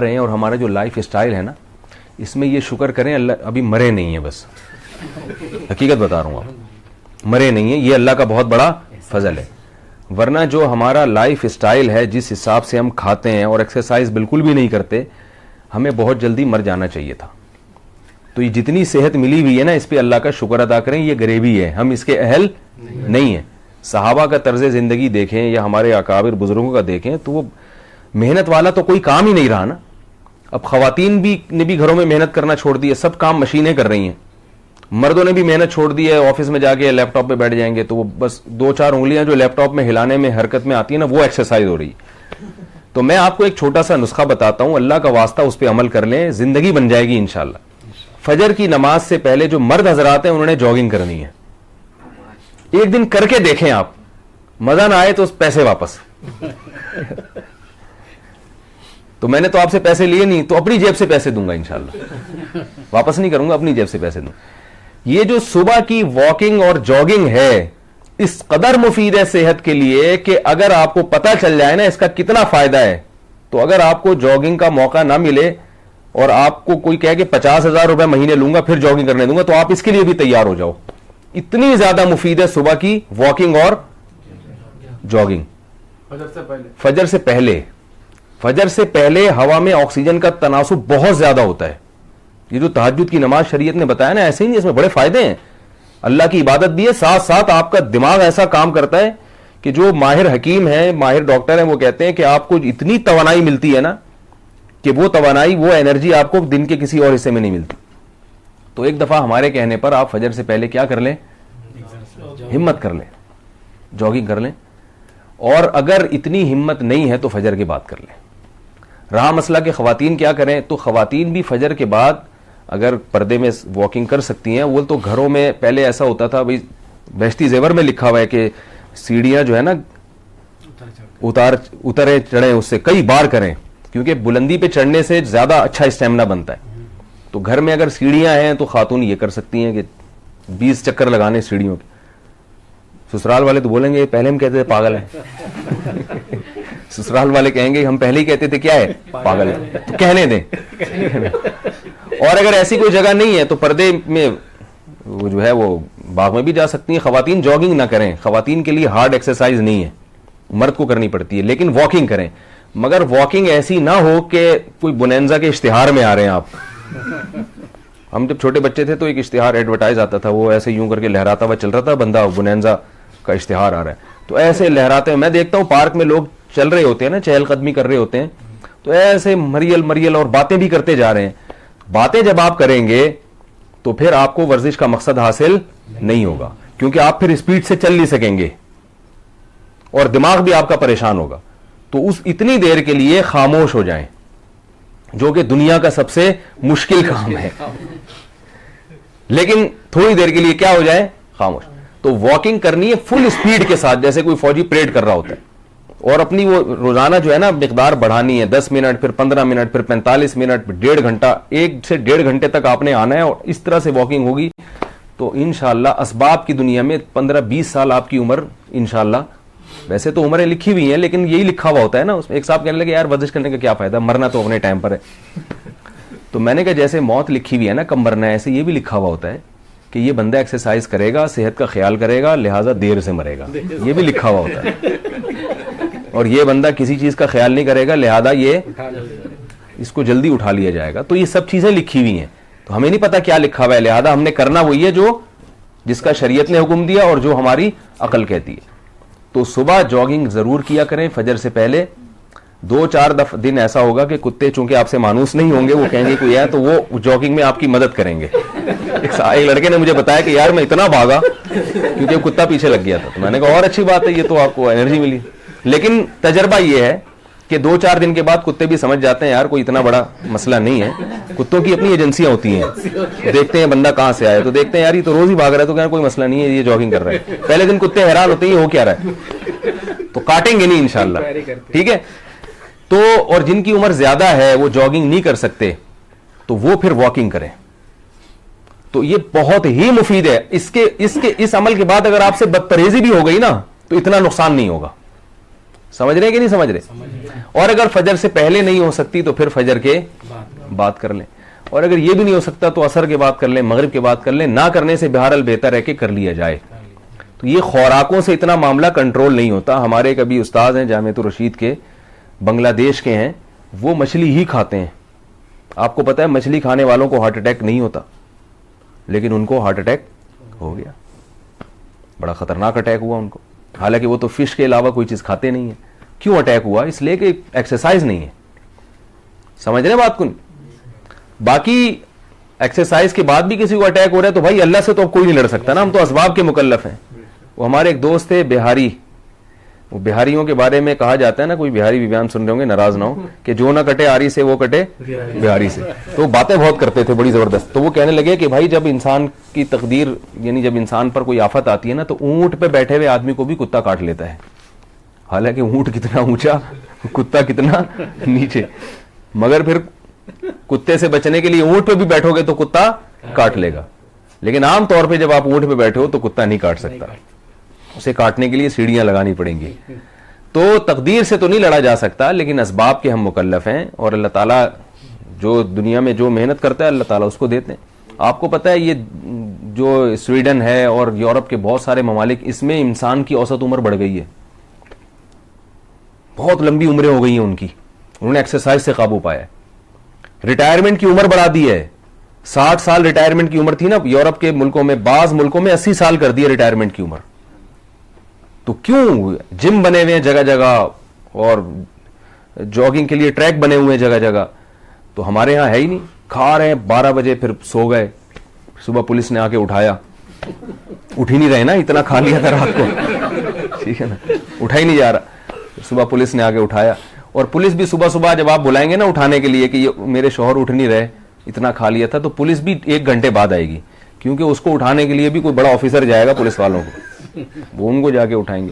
رہے ہیں اور ہمارا جو لائف اسٹائل ہے نا اس میں یہ شکر کریں اللہ ابھی مرے نہیں ہیں. بس حقیقت بتا رہا ہوں آپ, مرے نہیں ہیں, یہ اللہ کا بہت بڑا فضل ہے. ورنہ جو ہمارا لائف اسٹائل ہے, جس حساب سے ہم کھاتے ہیں اور ایکسرسائز بالکل بھی نہیں کرتے, ہمیں بہت جلدی مر جانا چاہیے تھا. تو یہ جتنی صحت ملی ہوئی ہے نا اس پہ اللہ کا شکر ادا کریں. یہ غریبی ہے, ہم اس کے اہل نہیں ہیں. صحابہ کا طرز زندگی دیکھیں یا ہمارے اکابر بزرگوں کا دیکھیں تو وہ محنت والا تو کوئی کام ہی نہیں رہا نا. اب خواتین نے بھی گھروں میں محنت کرنا چھوڑ دی ہے, سب کام مشینیں کر رہی ہیں. مردوں نے بھی محنت چھوڑ دی ہے, آفس میں جا کے لیپ ٹاپ پہ بیٹھ جائیں گے تو وہ بس 2-4 انگلیاں جو لیپ ٹاپ میں ہلانے میں حرکت میں آتی ہیں نا وہ ایکسرسائز ہو رہی ہے. تو میں آپ کو ایک چھوٹا سا نسخہ بتاتا ہوں, اللہ کا واسطہ اس پہ عمل کر لیں, زندگی بن جائے گی انشاءاللہ. فجر کی نماز سے پہلے جو مرد حضرات ہیں انہوں نے جاگنگ کرنی ہے. ایک دن کر کے دیکھیں آپ, مزہ نہ آئے تو پیسے واپس. تو میں نے تو آپ سے پیسے لیے نہیں, تو اپنی جیب سے پیسے دوں گا انشاءاللہ, واپس نہیں کروں گا, اپنی جیب سے پیسے دوں. یہ جو صبح کی واکنگ اور جاگنگ ہے اس قدر مفید ہے صحت کے لیے کہ اگر آپ کو پتہ چل جائے نا اس کا کتنا فائدہ ہے, تو اگر آپ کو جاگنگ کا موقع نہ ملے اور آپ کو کوئی کہے کہ 50,000 روپے مہینے لوں گا پھر جاگنگ کرنے دوں گا, تو آپ اس کے لیے بھی تیار ہو جاؤ. اتنی زیادہ مفید ہے صبح کی واکنگ اور جاگنگ. فجر سے پہلے, فجر سے پہلے ہوا میں آکسیجن کا تناسب بہت زیادہ ہوتا ہے. یہ جو تہجد کی نماز شریعت نے بتایا نا ایسے ہی نہیں, اس میں بڑے فائدے ہیں. اللہ کی عبادت بھی ہے, ساتھ ساتھ آپ کا دماغ ایسا کام کرتا ہے کہ جو ماہر حکیم ہیں, ماہر ڈاکٹر ہیں, وہ کہتے ہیں کہ آپ کو اتنی توانائی ملتی ہے نا کہ وہ توانائی, وہ انرجی آپ کو دن کے کسی اور حصے میں نہیں ملتی. تو ایک دفعہ ہمارے کہنے پر آپ فجر سے پہلے کیا کر لیں, ہمت کر لیں, جاگنگ کر لیں. اور اگر اتنی ہمت نہیں ہے تو فجر کے بعد کر لیں. رہا مسئلہ کہ خواتین کیا کریں, تو خواتین بھی فجر کے بعد اگر پردے میں واکنگ کر سکتی ہیں. وہ تو گھروں میں پہلے ایسا ہوتا تھا, بھائی بہشتی زیور میں لکھا ہوا ہے کہ سیڑھیاں جو ہے نا اترے چڑھیں اس سے کئی بار کریں, کیونکہ بلندی پہ چڑھنے سے زیادہ اچھا اسٹیمنا بنتا ہے. تو گھر میں اگر سیڑھیاں ہیں تو خاتون یہ کر سکتی ہیں کہ 20 چکر لگانے سیڑھیوں کے. سسرال والے تو بولیں گے پہلے ہم کہتے تھے پاگل ہیں, سسرال والے کہیں گے ہم پہلے ہی کہتے تھے کیا ہے, پاگل ہے. تو کہنے دیں. اور اگر ایسی کوئی جگہ نہیں ہے تو پردے میں وہ جو ہے وہ باغ میں بھی جا سکتی ہیں. خواتین جاگنگ نہ کریں, خواتین کے لیے ہارڈ ایکسرسائز نہیں ہے, مرد کو کرنی پڑتی ہے, لیکن واکنگ کریں. مگر واکنگ ایسی نہ ہو کہ کوئی بونینزا کے اشتہار میں آ رہے ہیں آپ. ہم جب چھوٹے بچے تھے تو ایک اشتہار ایڈورٹائز آتا تھا, وہ ایسے یوں کر کے لہراتا ہوا چل رہا تھا, بندہ بونینزا کا اشتہار آ رہا ہے, تو ایسے لہراتے ہیں. میں دیکھتا ہوں پارک میں لوگ چل رہے ہوتے ہیں نا, چہل قدمی کر رہے ہوتے ہیں, تو ایسے مریل اور باتیں بھی کرتے جا رہے ہیں. باتیں جب آپ کریں گے تو پھر آپ کو ورزش کا مقصد حاصل نہیں ہوگا, کیونکہ آپ پھر اسپیڈ سے چل نہیں سکیں گے اور دماغ بھی آپ کا پریشان ہوگا. تو اس اتنی دیر کے لیے خاموش ہو جائیں, جو کہ دنیا کا سب سے مشکل کام ہے, لیکن تھوڑی دیر کے لیے کیا ہو جائے, خاموش. تو واکنگ کرنی ہے فل اسپیڈ کے ساتھ, جیسے کوئی فوجی پریڈ کر رہا ہوتا ہے, اور اپنی وہ روزانہ جو ہے نا مقدار بڑھانی ہے. 10 منٹ, پھر 15 منٹ, پھر 45 منٹ, پھر 1.5 گھنٹہ, 1 سے 1.5 گھنٹے تک آپ نے آنا ہے. اور اس طرح سے واکنگ ہوگی تو انشاءاللہ اسباب کی دنیا میں 15-20 سال آپ کی عمر انشاءاللہ, ویسے تو عمریں لکھی ہوئی ہیں لیکن یہی لکھا ہوا ہوتا ہے نا اس میں. ایک صاحب کہنے لگے یار ورزش کرنے کا کیا فائدہ, مرنا تو اپنے ٹائم پر ہے. تو میں نے کہا جیسے موت لکھی ہوئی ہے نا کب مرنا ہے, ایسے یہ بھی لکھا ہوا ہوتا ہے کہ یہ بندہ ایکسرسائز کرے گا, صحت کا خیال کرے گا, لہٰذا دیر سے مرے گا. یہ بھی لکھا ہوا ہوتا ہے. اور یہ بندہ کسی چیز کا خیال نہیں کرے گا, لہذا یہ اس کو جلدی اٹھا لیا جائے گا. تو یہ سب چیزیں لکھی ہوئی ہیں, تو ہمیں نہیں پتا کیا لکھا ہوا ہے, لہذا ہم نے کرنا وہی ہے جو جس کا شریعت نے حکم دیا اور جو ہماری عقل کہتی ہے. تو صبح جاگنگ ضرور کیا کریں فجر سے پہلے. 2-4 دن ایسا ہوگا کہ کتے چونکہ آپ سے مانوس نہیں ہوں گے, وہ کہیں گے کوئی ہے تو وہ جاگنگ میں آپ کی مدد کریں گے. ایک لڑکے نے مجھے بتایا کہ یار میں اتنا بھاگا کیونکہ کتا پیچھے لگ گیا تھا. تو میں نے کہا اور اچھی بات ہے, یہ تو آپ کو انرجی ملی. لیکن تجربہ یہ ہے کہ 2-4 دن کے بعد کتے بھی سمجھ جاتے ہیں یار کوئی اتنا بڑا مسئلہ نہیں ہے. کتوں کی اپنی ایجنسیاں ہوتی ہیں, دیکھتے ہیں بندہ کہاں سے آیا, تو دیکھتے ہیں یار یہ تو روز ہی بھاگ رہا ہے, تو کہیں کوئی مسئلہ نہیں ہے, یہ جاگنگ کر رہا ہے. پہلے دن کتے حیران ہوتے ہیں یہ ہو کیا رہا ہے, تو کاٹیں گے نہیں انشاءاللہ. ٹھیک ہے. تو اور جن کی عمر زیادہ ہے وہ جاگنگ نہیں کر سکتے تو وہ پھر واکنگ کریں. تو یہ بہت ہی مفید ہے. اس عمل کے بعد اگر آپ سے بدپرہیزی بھی ہو گئی نا تو اتنا نقصان نہیں ہوگا. سمجھ رہے ہیں کہ نہیں سمجھ رہے؟ اور اگر فجر سے پہلے نہیں ہو سکتی تو پھر فجر کے بعد کر لیں, اور اگر یہ بھی نہیں ہو سکتا تو عصر کے بعد کر لیں, مغرب کے بعد کر لیں, نہ کرنے سے بہرحال بہتر ہے کہ کر لیا جائے. تو یہ خوراکوں سے اتنا معاملہ کنٹرول نہیں ہوتا. ہمارے کبھی استاد ہیں جامعۃ الرشید کے, بنگلہ دیش کے ہیں, وہ مچھلی ہی کھاتے ہیں. آپ کو پتا ہے مچھلی کھانے والوں کو ہارٹ اٹیک نہیں ہوتا, لیکن ان کو ہارٹ اٹیک ہو گیا, بڑا خطرناک اٹیک ہوا ان کو, حالانکہ وہ تو فش کے علاوہ کوئی چیز کھاتے نہیں ہیں. کیوں اٹیک ہوا؟ اس لیے کہ ایکسرسائز نہیں ہے. سمجھ رہے ہیں بات کو؟ باقی ایکسرسائز کے بعد بھی کسی کو اٹیک ہو رہا ہے تو بھائی اللہ سے تو اب کوئی نہیں لڑ سکتا نا, ہم تو اسباب کے مکلف ہیں. وہ ہمارے ایک دوست تھے بہاری, وہ بہاریوں کے بارے میں کہا جاتا ہے نا, کوئی بہاری بھی بیان سن رہے ہوں گے ناراض نہ ہو, کہ جو نہ کٹے آری سے وہ کٹے بہاری سے. تو باتیں بہت کرتے تھے بڑی زبردست. تو وہ کہنے لگے کہ بھائی جب انسان کی تقدیر, یعنی جب انسان پر کوئی آفت آتی ہے نا, تو اونٹ پہ بیٹھے ہوئے آدمی کو بھی کتا کاٹ لیتا ہے, حالانکہ اونٹ کتنا اونچا, کتا کتنا نیچے, مگر پھر کتے سے بچنے کے لیے اونٹ پہ بھی بیٹھو گے تو کتا کاٹ لے گا. لیکن عام طور پہ جب آپ اونٹ پہ بیٹھے ہو تو کتا نہیں کاٹ سکتا, اسے کاٹنے کے لیے سیڑھیاں لگانی پڑیں گی. تو تقدیر سے تو نہیں لڑا جا سکتا, لیکن اسباب کے ہم مکلف ہیں, اور اللہ تعالیٰ جو دنیا میں جو محنت کرتا ہے اللہ تعالیٰ اس کو دیتے ہیں. آپ کو پتہ ہے یہ جو سویڈن ہے اور یورپ کے بہت سارے ممالک, اس میں انسان کی اوسط عمر بڑھ گئی ہے, بہت لمبی عمریں ہو گئی ہیں ان کی, انہوں نے ایکسرسائز سے قابو پایا ہے. ریٹائرمنٹ کی عمر بڑھا دی ہے, 60 سال ریٹائرمنٹ کی عمر تھی نا یورپ کے ملکوں میں, بعض ملکوں میں 80 سال کر دی ہے ریٹائرمنٹ کی عمر. تو کیوں؟ جم بنے ہوئے ہیں جگہ جگہ, اور جاگنگ کے لیے ٹریک بنے ہوئے ہیں جگہ جگہ. تو ہمارے ہاں ہے ہی نہیں, کھا رہے ہیں 12 بجے پھر سو گئے, صبح پولیس نے آ کے اٹھایا, اٹھ ہی نہیں رہے نا, اتنا کھا لیا تھا رات کو, ٹھیک ہے نا, اٹھا ہی نہیں جا رہا, صبح پولیس نے آ کے اٹھایا. اور پولیس بھی صبح صبح جب آپ بلائیں گے نا اٹھانے کے لیے کہ یہ میرے شوہر اٹھ نہیں رہے, اتنا کھا لیا تھا, تو پولیس بھی 1 گھنٹے بعد آئے گی, کیونکہ اس کو اٹھانے کے لیے بھی کوئی بڑا آفیسر جائے گا پولیس والوں کو, وہ ان کو جا کے اٹھائیں گے.